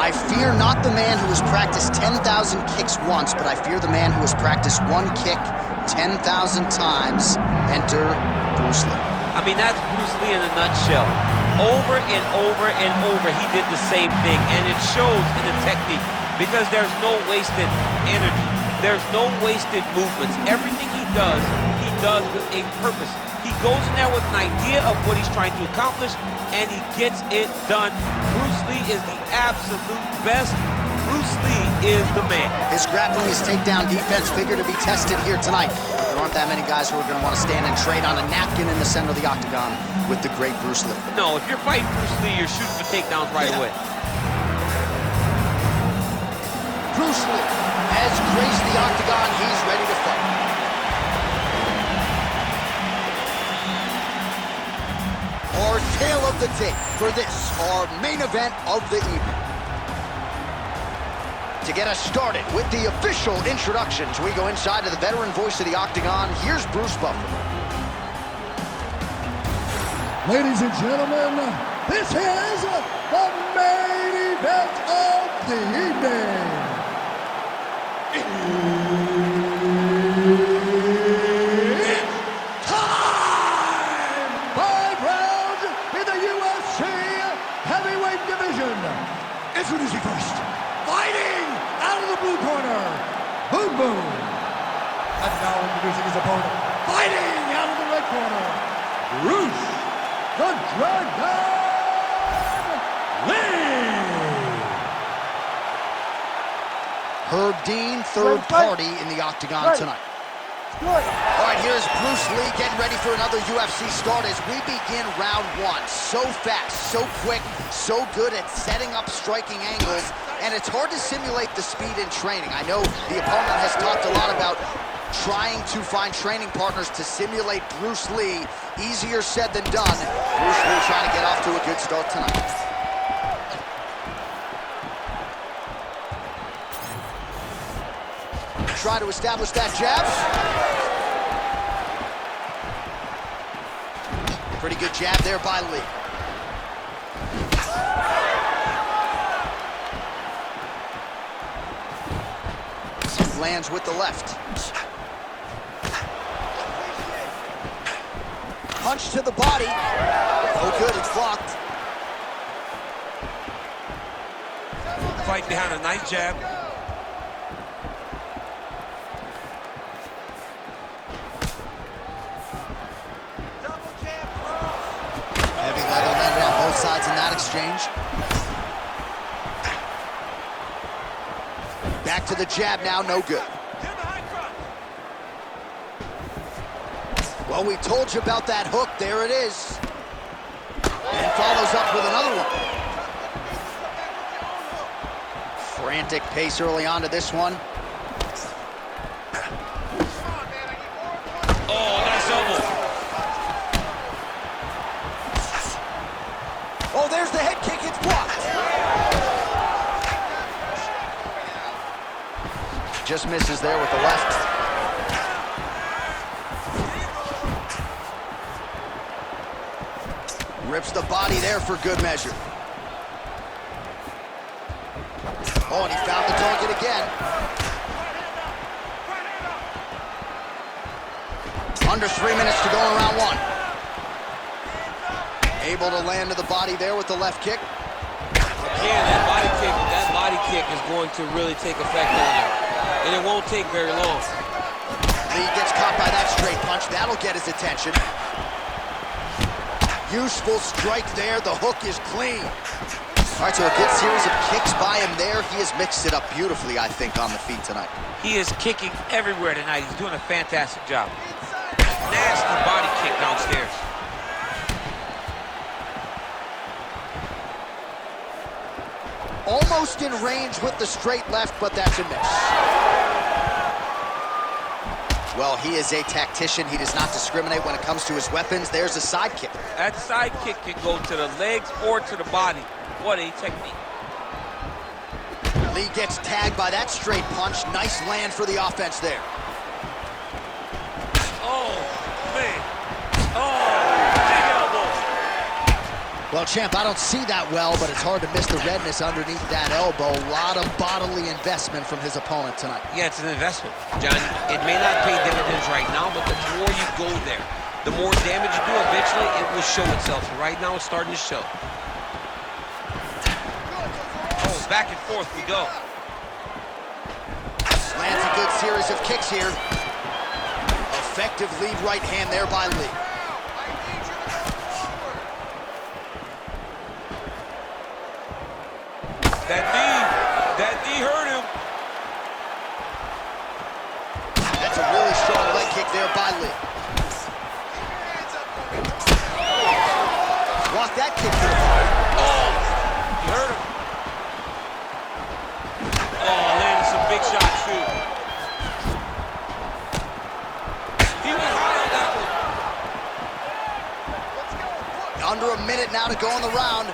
I fear not the man who has practiced 10,000 kicks once, but I fear the man who has practiced one kick 10,000 times. Enter Bruce Lee. I mean, that's Bruce Lee in a nutshell. Over and over and over, he did the same thing, and it shows in the technique because there's no wasted energy. There's no wasted movements. Everything he does with a purpose. He goes in there with an idea of what he's trying to accomplish, and he gets it done. Bruce Lee is the absolute best. Bruce Lee is the man. His grappling, his takedown defense figure to be tested here tonight. There aren't that many guys who are going to want to stand and trade on a napkin in the center of the octagon with the great Bruce Lee. No, if you're fighting Bruce Lee, you're shooting for takedowns right away. Bruce Lee has graced the octagon. He's ready to fight. Our tale of the tape for this, our main event of the evening. To get us started with the official introductions, we go inside to the veteran voice of the octagon. Here's Bruce Buffer. Ladies and gentlemen, this is the main event of the evening. It's time! 5 rounds in the UFC heavyweight division. Introducing first, fighting out of the blue corner, Boom Boom. And now introducing his opponent, fighting out of the red corner, Bruce the Dragon Lee. Herb Dean, third party in the octagon tonight. All right, here's Bruce Lee getting ready for another UFC start as we begin round one. So fast, so quick, so good at setting up striking angles, and it's hard to simulate the speed in training. I know the opponent has talked a lot about trying to find training partners to simulate Bruce Lee. Easier said than done. Bruce Lee trying to get off to a good start tonight. Try to establish that jab. Pretty good jab there by Lee. Lands with the left. Punch to the body. Oh, good, it's blocked. Fight behind a nice jab. Heavy leg landed on both sides in that exchange. Back to the jab now, no good. Well, we told you about that hook. There it is. And follows up with another one. Frantic pace early on to this one. Oh, nice elbow. Oh, there's the head kick. It's blocked. Just misses there with the left. Rips the body there for good measure. Oh, and he found the target again. Under 3 minutes to go in round one. Able to land to the body there with the left kick. Again, that body kick is going to really take effect on him. And it won't take very long. Lee gets caught by that straight punch. That'll get his attention. Useful strike there. The hook is clean. All right, so a good series of kicks by him there. He has mixed it up beautifully, I think, on the feet tonight. He is kicking everywhere tonight. He's doing a fantastic job. Nasty body kick downstairs. Almost in range with the straight left, but that's a miss. Well, he is a tactician. He does not discriminate when it comes to his weapons. There's a side kick. That side kick can go to the legs or to the body. What a technique. Lee gets tagged by that straight punch. Nice land for the offense there. Oh, man. Oh, big elbow. Well, Well, champ, I don't see that well, but it's hard to miss the redness underneath that elbow. A lot of bodily investment from his opponent tonight. Yeah, it's an investment, John. It may not pay dividends right now, but the more you go there, the more damage you do, eventually it will show itself. Right now, it's starting to show. Oh, back and forth we go. Lands a good series of kicks here. Effective lead right hand there by Lee. That knee hurt him. That's a really strong leg kick there by Lee. Blocked that kick to the body. Oh, he hurt him. Oh, landed some big shots too. He went hard on that one. Under a minute now to go in the round.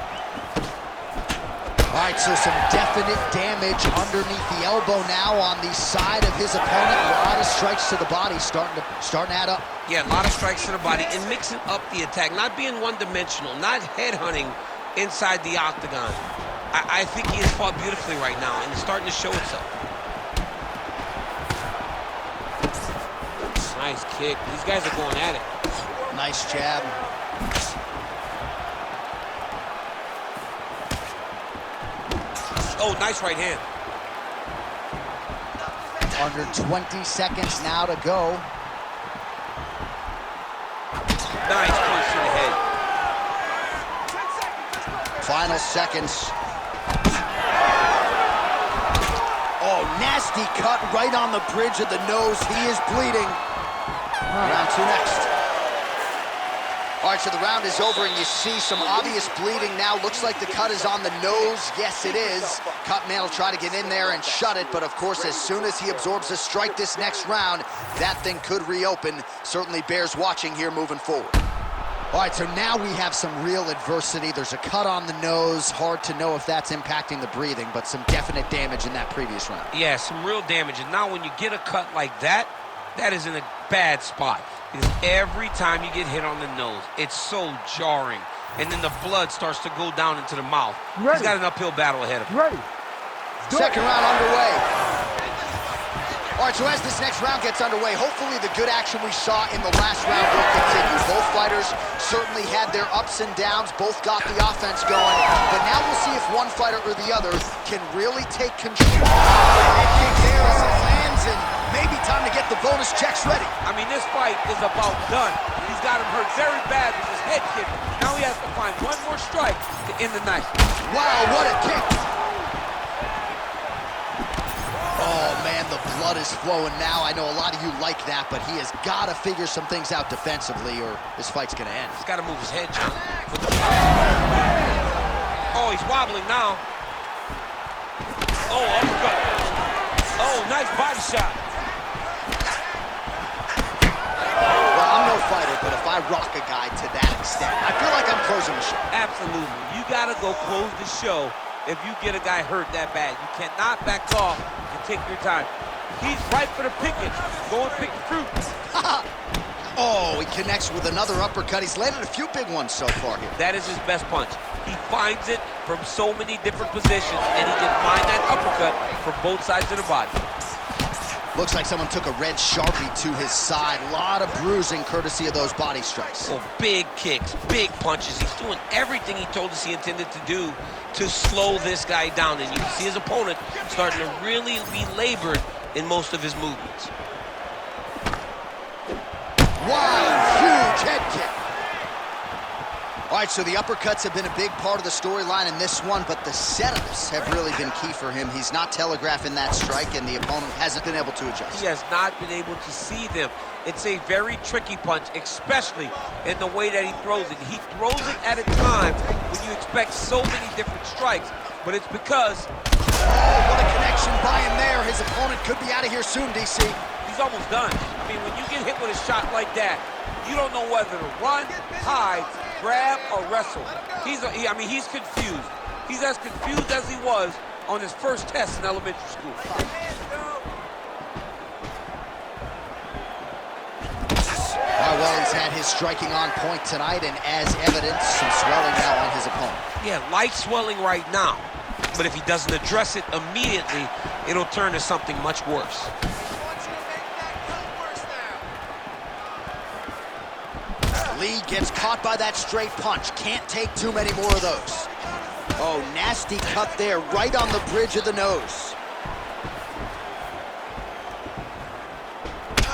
All right, so some definite damage underneath the elbow now on the side of his opponent. A lot of strikes to the body starting to add up. Yeah, a lot of strikes to the body and mixing up the attack, not being one-dimensional, not headhunting inside the octagon. I think he has fought beautifully right now, and it's starting to show itself. Nice kick. These guys are going at it. Nice jab. Oh, nice right hand. Under 20 seconds now to go. Nice punch to the head. Final seconds. Oh, nasty cut right on the bridge of the nose. He is bleeding. Round two next. All right, so the round is over, and you see some obvious bleeding now. Looks like the cut is on the nose. Yes, it is. Cut man will try to get in there and shut it, but of course, as soon as he absorbs a strike this next round, that thing could reopen. Certainly bears watching here moving forward. All right, so now we have some real adversity. There's a cut on the nose. Hard to know if that's impacting the breathing, but some definite damage in that previous round. Yeah, some real damage. And now when you get a cut like that, that is in a bad spot. Because every time you get hit on the nose, it's so jarring. And then the blood starts to go down into the mouth. He's got an uphill battle ahead of him. Second round underway. All right, so as this next round gets underway, hopefully the good action we saw in the last round will continue. Both fighters certainly had their ups and downs. Both got the offense going. But now we'll see if one fighter or the other can really take control. Head kick there as it lands, and maybe time to get the bonus checks ready. I mean, this fight is about done. He's got him hurt very bad with his head kick. Now he has to find one more strike to end the night. Wow, what a kick. Oh, man, the blood is flowing now. I know a lot of you like that, but he has got to figure some things out defensively or this fight's going to end. He's got to move his head, John. Oh, he's wobbling now. Oh, uppercut. Oh, nice body shot. Well, I'm no fighter, but if I rock a guy to that extent, I feel like I'm closing the show. Absolutely. You got to go close the show if you get a guy hurt that bad. You cannot back off and take your time. He's right for the picking. Go and pick the fruit. Oh, he connects with another uppercut. He's landed a few big ones so far here. That is his best punch. He finds it from so many different positions, and he can find that uppercut from both sides of the body. Looks like someone took a red Sharpie to his side. A lot of bruising courtesy of those body strikes. Oh, big kicks, big punches. He's doing everything he told us he intended to do to slow this guy down. And you can see his opponent starting to really be labored in most of his movements. Wow, huge head kick. All right, so the uppercuts have been a big part of the storyline in this one, but the setups have really been key for him. He's not telegraphing that strike, and the opponent hasn't been able to adjust. He has not been able to see them. It's a very tricky punch, especially in the way that he throws it. He throws it at a time when you expect so many different strikes, but it's because... Oh, what a connection by him there. His opponent could be out of here soon, DC. He's almost done. I mean, when you get hit with a shot like that, you don't know whether to run, hide, grab, or wrestle. He's confused. He's as confused as he was on his first test in elementary school. Well, he's had his striking on point tonight, and as evidence, some swelling now on his opponent. Yeah, light swelling right now. But if he doesn't address it immediately, it'll turn to something much worse. Lee gets caught by that straight punch. Can't take too many more of those. Oh, nasty cut there, right on the bridge of the nose.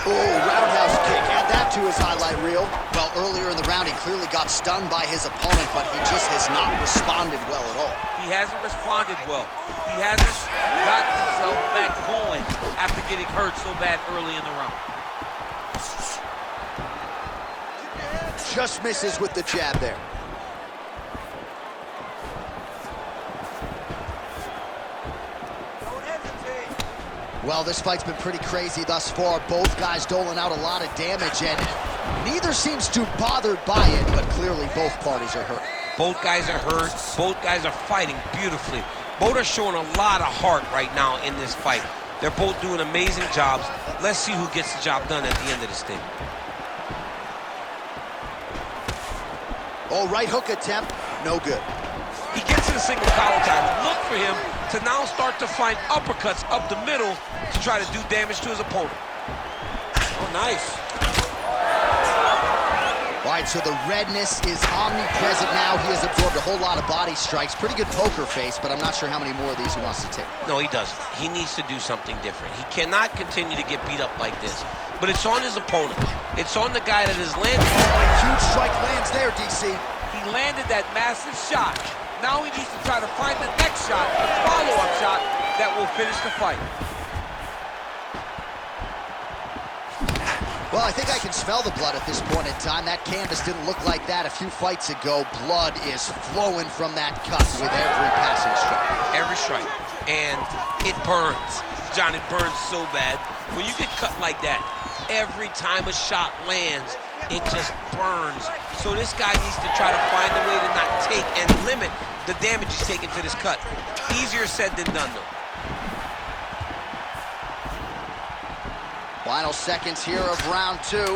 Oh, roundhouse kick. Add that to his highlight reel. Well, earlier in the round, he clearly got stunned by his opponent, but he just has not responded well at all. He hasn't responded well. He hasn't gotten himself back going after getting hurt so bad early in the round. Just misses with the jab there. Well, this fight's been pretty crazy thus far. Both guys doling out a lot of damage, and neither seems too bothered by it, but clearly both parties are hurt. Both guys are hurt. Both guys are fighting beautifully. Both are showing a lot of heart right now in this fight. They're both doing amazing jobs. Let's see who gets the job done at the end of this thing. Oh, right hook attempt, no good. He gets to the single collar time. Look for him to now start to find uppercuts up the middle to try to do damage to his opponent. Oh, nice. All right, so the redness is omnipresent now. He has absorbed a whole lot of body strikes. Pretty good poker face, but I'm not sure how many more of these he wants to take. No, he doesn't. He needs to do something different. He cannot continue to get beat up like this. But it's on his opponent. It's on the guy that is landing. Huge strike lands there, DC. He landed that massive shot. Now he needs to try to find the next shot, the follow-up shot that will finish the fight. Well, I think I can smell the blood at this point in time. That canvas didn't look like that a few fights ago. Blood is flowing from that cut with every passing strike. Every strike. And it burns. John, it burns so bad. When you get cut like that, every time a shot lands, it just burns. So this guy needs to try to find a way to not take and limit the damage he's taking to this cut. Easier said than done, though. Final seconds here of round two. 10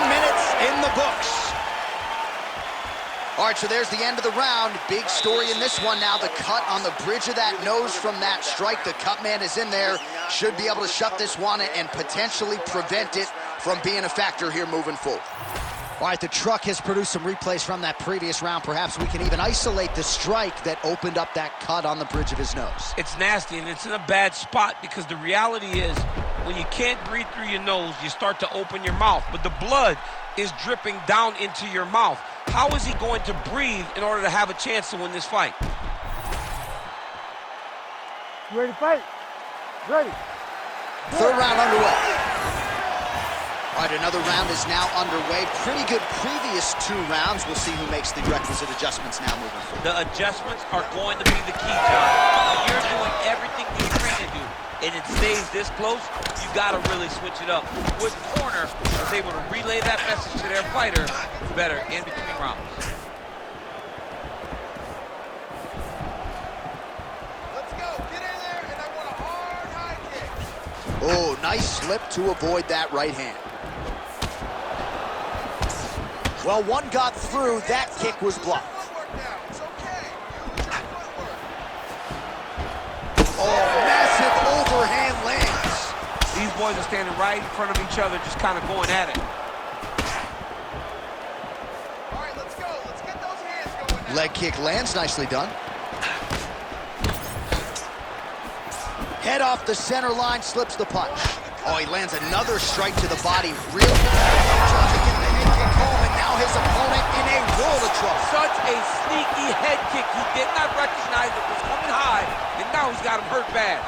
minutes in the books. All right, so there's the end of the round. Big story in this one now. The cut on the bridge of that nose from that strike. The cut man is in there. Should be able to shut this one and potentially prevent it from being a factor here moving forward. All right, the truck has produced some replays from that previous round. Perhaps we can even isolate the strike that opened up that cut on the bridge of his nose. It's nasty, and it's in a bad spot because the reality is when you can't breathe through your nose, you start to open your mouth, but the blood is dripping down into your mouth. How is he going to breathe in order to have a chance to win this fight? You ready to fight? Ready. Third round underway. All right, another round is now underway. Pretty good previous two rounds. We'll see who makes the requisite adjustments now moving forward. The adjustments are going to be the key, John. When you're doing everything you're trained to do, and it stays this close, you got to really switch it up. Which corner is able to relay that message to their fighter better in between rounds? Let's go. Get in there, and I want a hard high kick. Oh, nice slip to avoid that right hand. Well, one got through. That kick was blocked. Oh, massive overhand lands. These boys are standing right in front of each other, just kind of going at it. All right, let's go. Let's get those hands going now. Leg kick lands, nicely done. Head off the center line, slips the punch. Oh, he lands another strike to the body. Real trying to get the head kick home, and now his opponent in a world of trouble. Such a sneaky head kick. He did not recognize it was coming high, and now he's got him hurt bad.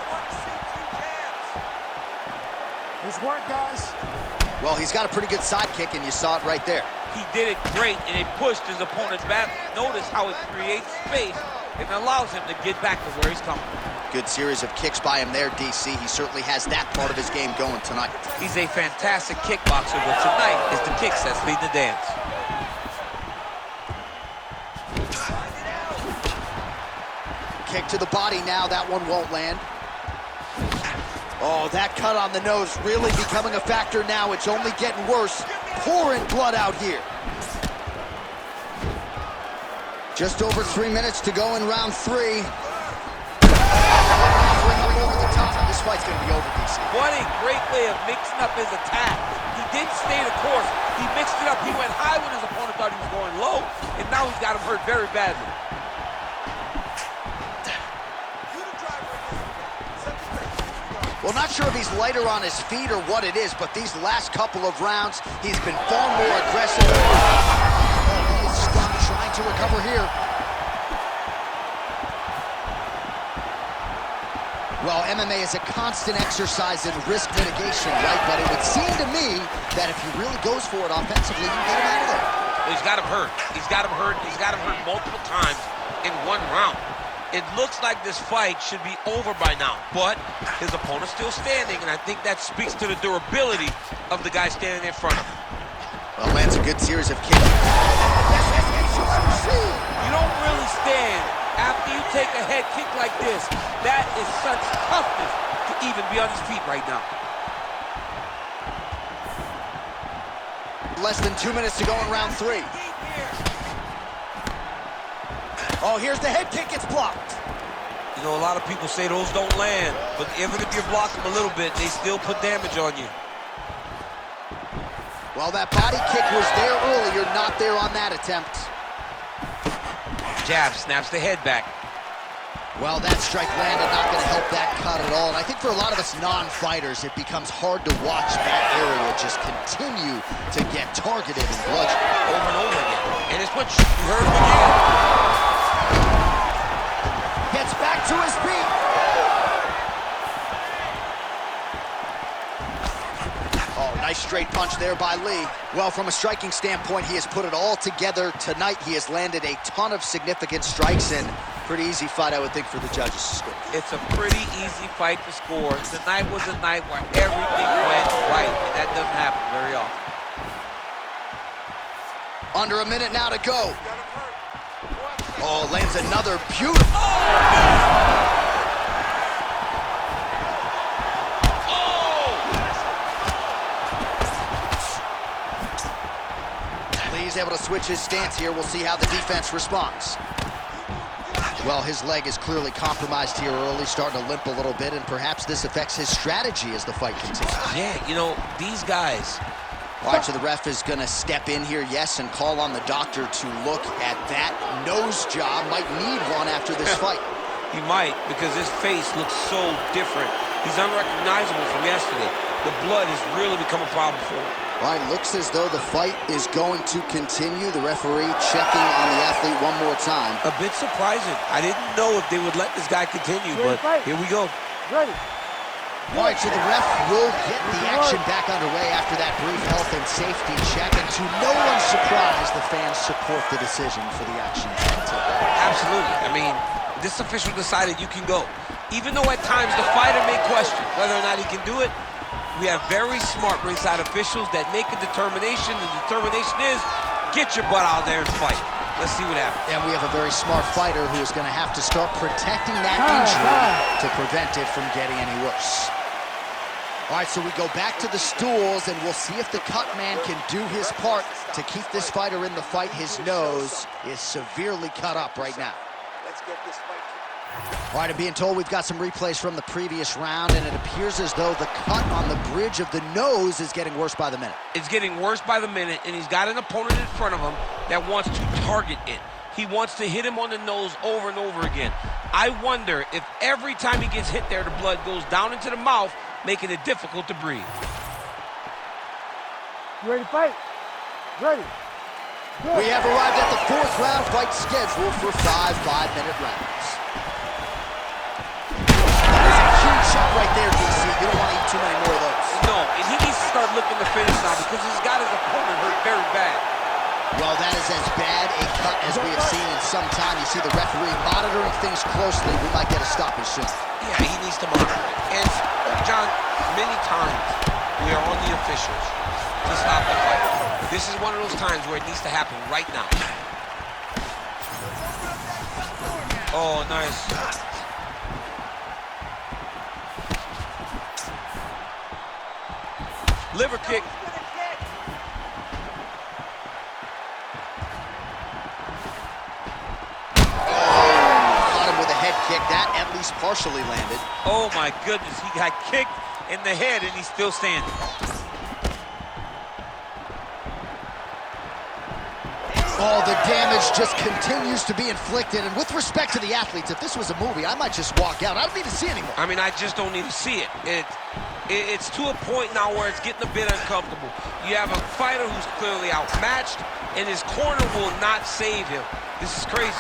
Nice work, guys. Well, he's got a pretty good sidekick, and you saw it right there. He did it great, and it pushed his opponent back. Notice how it creates space and allows him to get back to where he's coming. Good series of kicks by him there, DC. He certainly has that part of his game going tonight. He's a fantastic kickboxer, but tonight is the kicks that's leading the dance. Kick to the body now, that one won't land. Oh, that cut on the nose really becoming a factor now. It's only getting worse. Pouring blood out here. Just over 3 minutes to go in round 3. Over the top. This fight's going to be over, DC. What a great way of mixing up his attack. He didn't stay the course. He mixed it up. He went high when his opponent thought he was going low, and now he's got him hurt very badly. Well, not sure if he's lighter on his feet or what it is, but these last couple of rounds, he's been far more aggressive. Oh, he is stunned, trying to recover here. Well, MMA is a constant exercise in risk mitigation, right? But it would seem to me that if he really goes for it offensively, you can get him out of there. Well, he's got him hurt. He's got him hurt. He's got him hurt multiple times in one round. It looks like this fight should be over by now, but his opponent's still standing, and I think that speaks to the durability of the guy standing in front of him. Well, lands a good series of kicks. You don't really stand after you take a head kick like this. That is such toughness to even be on his feet right now. Less than 2 minutes to go in round 3. Oh, here's the head kick, it's blocked. You know, a lot of people say those don't land, but even if you block them a little bit, they still put damage on you. Well, that body kick was there earlier, not there on that attempt. Jab snaps the head back. Well, that strike landed, not going to help that cut at all. And I think for a lot of us non-fighters, it becomes hard to watch that area just continue to get targeted and bludgeoned. Over and over again. And it's what you heard him again. Gets back to his feet. Oh, nice straight punch there by Lee. Well, from a striking standpoint, he has put it all together tonight. He has landed a ton of significant strikes, and pretty easy fight, I would think, for the judges to score. It's a pretty easy fight to score. Tonight was a night where everything went right, and that doesn't happen very often. Under a minute now to go. Oh, lands another beautiful. Lee's able to switch his stance here. We'll see how the defense responds. Well, his leg is clearly compromised here early, starting to limp a little bit, and perhaps this affects his strategy as the fight continues. Yeah, you know, these guys. All right, so the ref is going to step in here, yes, and call on the doctor to look at that nose job. Might need one after this fight. He might, because his face looks so different. He's unrecognizable from yesterday. The blood has really become a problem for him. All right, looks as though the fight is going to continue. The referee checking on the athlete one more time. A bit surprising. I didn't know if they would let this guy continue, but here we go. Ready. All right, so the ref will get the action back underway after that brief health and safety check. And to no one's surprise, the fans support the decision for the action to continue. Absolutely. I mean, this official decided you can go. Even though at times the fighter may question whether or not he can do it, we have very smart ringside officials that make a determination. The determination is, get your butt out there and fight. Let's see what happens. And we have a very smart fighter who is going to have to start protecting that injury to prevent it from getting any worse. All right, so we go back to the stools, and we'll see if the cut man can do his part to keep this fighter in the fight. His nose is severely cut up right now. Let's get this fight. All right, I'm being told we've got some replays from the previous round, and it appears as though the cut on the bridge of the nose is getting worse by the minute. It's getting worse by the minute, and he's got an opponent in front of him that wants to target it. He wants to hit him on the nose over and over again. I wonder if every time he gets hit there, the blood goes down into the mouth, making it difficult to breathe. You ready to fight? Ready. Good. We have arrived at the fourth round fight scheduled for 5 5-minute rounds. Huge shot right there, DC. You don't want to eat too many more of those. No, and he needs to start looking to finish now because he's got his opponent hurt very bad. Well, that is as bad a cut as we have seen in some time. You see the referee monitoring things closely. We might get a stoppage soon. Yeah, he needs to monitor it. And, John, many times we are on the officials to stop the fight. This is one of those times where it needs to happen right now. Oh, nice. Liver kick. Caught him with a head kick. That at least partially landed. Oh my goodness, he got kicked in the head and he's still standing. Oh, the damage just continues to be inflicted. And with respect to the athletes, if this was a movie, I might just walk out. I don't need to see anymore. I mean, I just don't need to see it. It's to a point now where it's getting a bit uncomfortable. You have a fighter who's clearly outmatched, and his corner will not save him. This is crazy.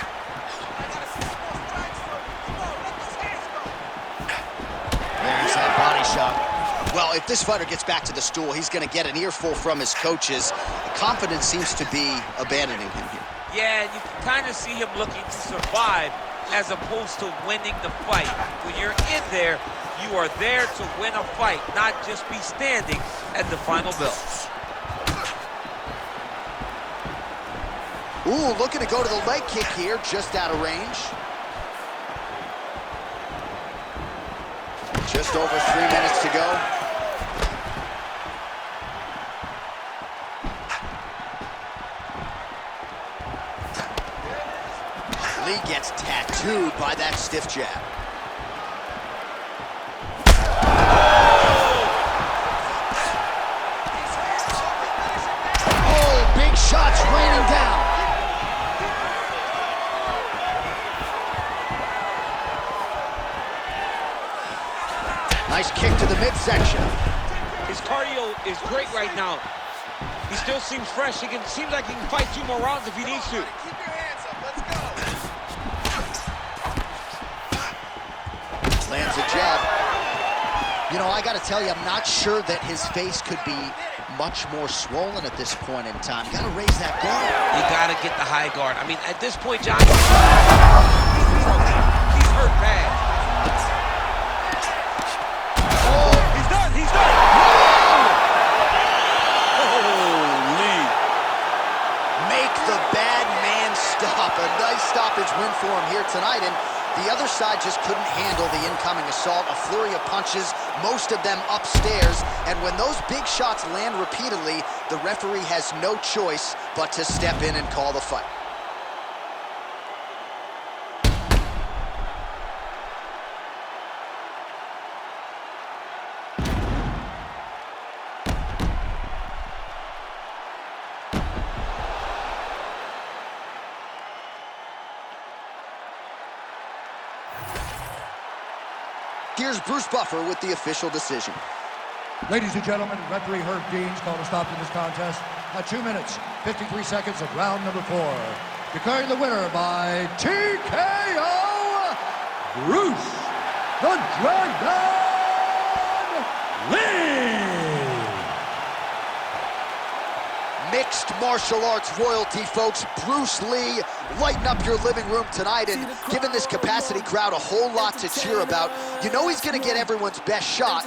There's that body shot. Well, if this fighter gets back to the stool, he's going to get an earful from his coaches. Confidence seems to be abandoning him here. Yeah, you can kind of see him looking to survive as opposed to winning the fight. When you're in there, you are there to win a fight, not just be standing at the final bell. Ooh, looking to go to the leg kick here, just out of range. Just over 3 minutes to go. Lee gets tattooed by that stiff jab. Oh, big shots raining down. Nice kick to the midsection. His cardio is great right now. He still seems fresh. Seems like he can fight 2 more rounds if he needs to. Keep your hands up. Let's go. Lands a jab. You know, I got to tell you, I'm not sure that his face could be much more swollen at this point in time. Got to raise that guard. You got to get the high guard. I mean, at this point, John, he's hurt bad. Oh, he's done. He's done. Holy. Make the bad man stop. A nice stoppage win for him here tonight. And the other side just couldn't handle the incoming assault. A flurry of punches, most of them upstairs. And when those big shots land repeatedly, the referee has no choice but to step in and call the fight. Here's Bruce Buffer with the official decision. Ladies and gentlemen, referee Herb Dean's called a stop to this contest at 2 minutes, 53 seconds of round number 4. Declaring the winner by TKO, Bruce the Dragon Lee! Mixed martial arts royalty, folks. Bruce Lee, lighten up your living room tonight and giving this capacity crowd a whole lot to cheer about. You know he's going to get everyone's best shot.